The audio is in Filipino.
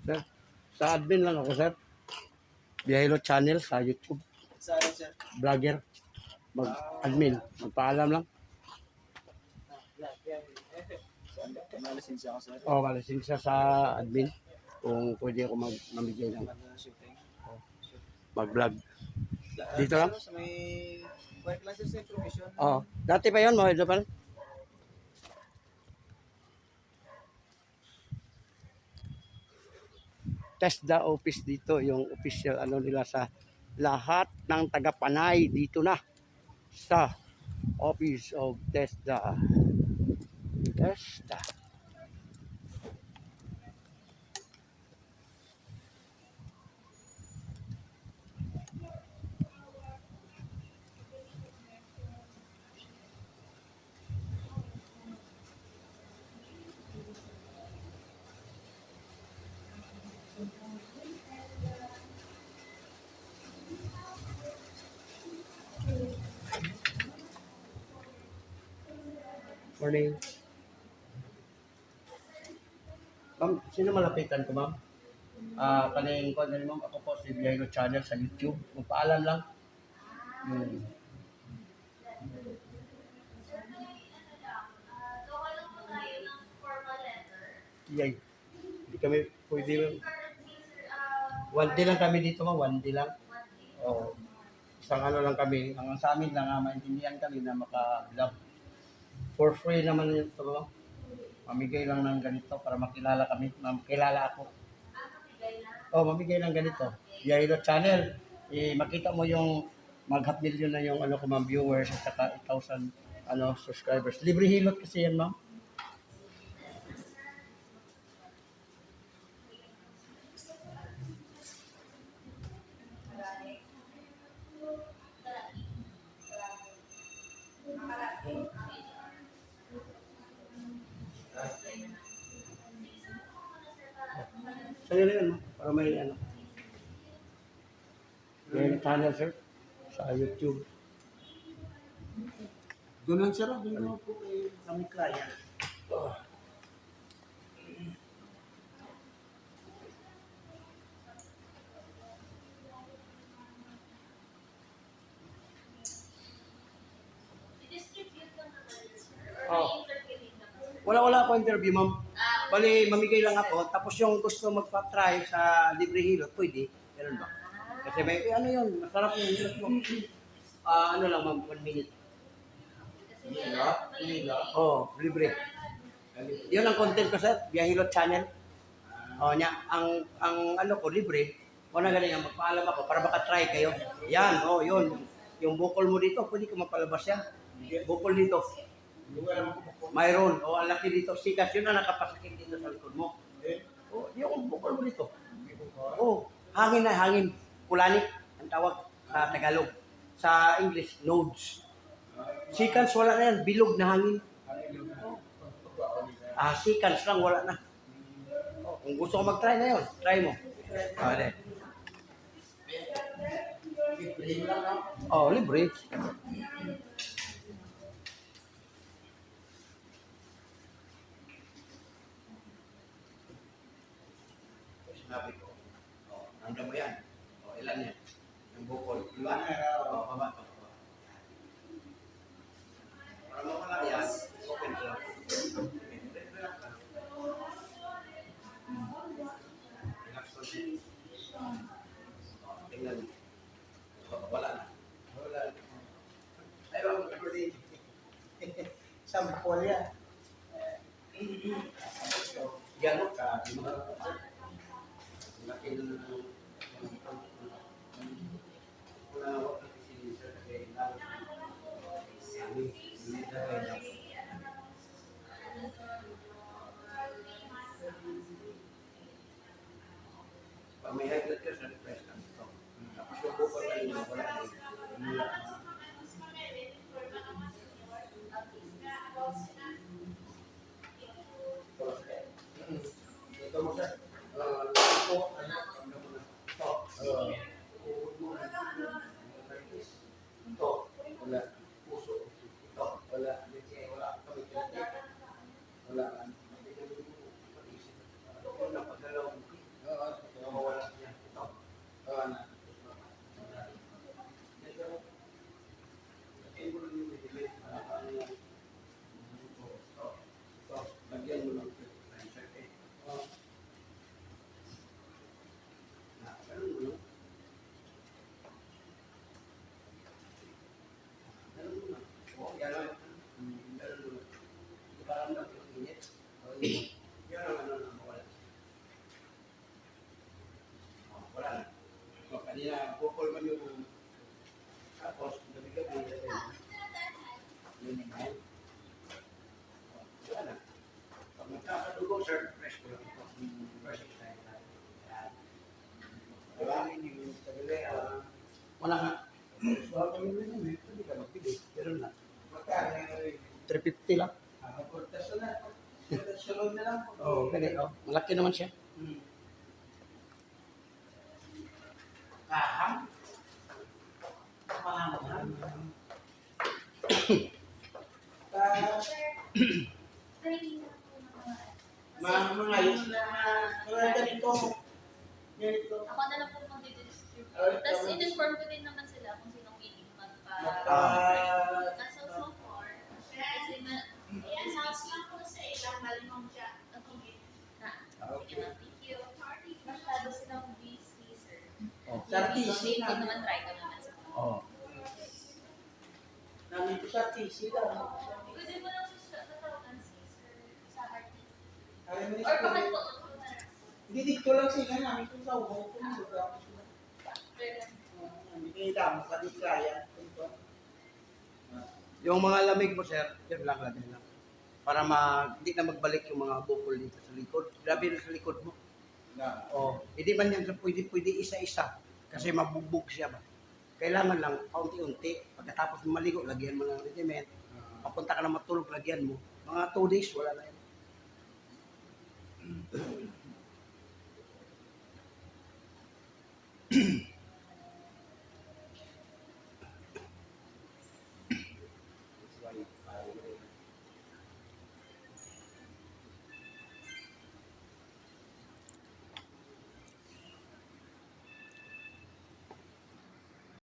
Sir, sa admin lang ako, sir. Biyahilo channel sa YouTube. Sa ano, sir? Vlogger. Mag-admin. Magpaalam lang. Malasin siya ako, sir. O, malisin siya sa admin. Kung pwede ako mamigay ng Shooting. mag-vlog. Dito lang? Sa may work lang, sir, sa information. Oo. Dati pa yun, mga Japan. TESDA office dito, yung official ano nila sa lahat ng taga-Panay dito na sa office of TESDA. TESDA. Morning. Ma'am, sino malapitan ko, ma'am? Kaning ko na ma'am, ako po si Viaino Channel sa YouTube. Magpaalam lang. Hmm. Yay. Hindi kami pwede. One day lang kami dito, ma'am. One day lang. Oo. Isang ano lang kami. Ang sa amin lang, maintindihan kami na maka-vlog. For free naman yun ito, ma'am. Mamigay lang ng ganito para makilala kami. Makilala ako. Oh, mamigay lang ganito. Viaino Channel. Makita mo yung mag-half million na yung ano ko, ma'am, viewers at saka 1,000 ano, subscribers. Libre hilot kasi yan, ma'am. Sa'yo na yun, ma'am. Para may ano. Viaino Channel, sir. Sa YouTube. Doon lang, sir. Doon lang po kami client. Oh. Oh. Wala ako interview, ma'am. Bali, mamigay lang ako. Tapos yung gusto magpa-try sa libre hilot, pwede. Ganun ba? Kasi may, ano yun, masarap yung hilot mo. Ano lang, ma'am, 1 minute. Oo, libre. Yun ang content ko, sir. Biyahilot channel. Ang ano ko, libre. Wala galing ang magpaalam ako para baka-try kayo. Yan, yun. Yung bukol mo dito, pwede ko mapalabas yan. Bukol dito. Mayroon. Ang laki dito. Sikas yun na nakapasakit dito sa likod mo. Yung bukol mo dito. Hangin na hangin. Kulanik ang tawag sa Tagalog. Sa English, nodes. Sikans wala na yan. Bilog na hangin. Sikans lang wala na. Kung gusto ko mag-try na yun, try mo. Libre. Sinabi ko, nandiyan mo yan. Ilan yan? Yung bukol. Iba? Baba. Para mawala yan, open ko lang. Relax ko siya. Tingnan mo. Wala na. Ay, wala ko din. Sample yan. Yan mo ka. Laki na pag may high blood ka sa depress ka. Tapos yung bukol ka rin, wala na ito mo sir. Ito, wala. Puso. Ito, wala. Wala. Wala. Wala. Hindi na, bukol man yung tapos, gabi-gabi. Yun na yan. Wala na. Pag magkakadugo, sir, fresh ko lang ito. Fresh exercise na. Yan. Kailangan yung sabili, wala nga. So, kami rin yun, hindi ka magpili. Pero na. Magkano 350 lang. Pagportasyon na. Pagportasyon na lang. Oo, ganit. Oh, malaki naman siya. Kahang. Mahang. Mga ayos na mga ganito. Ganito. Ako na lang po mag-distribute. Tapos in-inform ko din naman sila kung sinong willing magpa... Kasi so far, kasi na... I-announce lang po sa ilang malimang siya. Okay. Na. Okay. Sige na, thank you. Masyado silang busy, sir. Oh. Sa TC Hindi ko namin. naman try ko naman sa Oh. Namin ko sa TC lang. Pwede mo lang siya tatawagan si sir sa artist. Ayaw mo Or bakit ni po? Hindi dito lang sila namin kung sa uho ko. Hindi damo ka di kaya. Yung mga lamig mo, sir, yun lang lagay lang. Para hindi na magbalik yung mga bukol dito sa likod. Grabe na sa likod mo. Oh, hindi man yan sa pwede isa-isa. Kasi mabugbog siya ba. Kailangan lang paunti-unti. Pagkatapos mo maligo, lagyan mo ng retiment. Papunta ka na matulog, lagyan mo. Mga 2 days, wala na yan.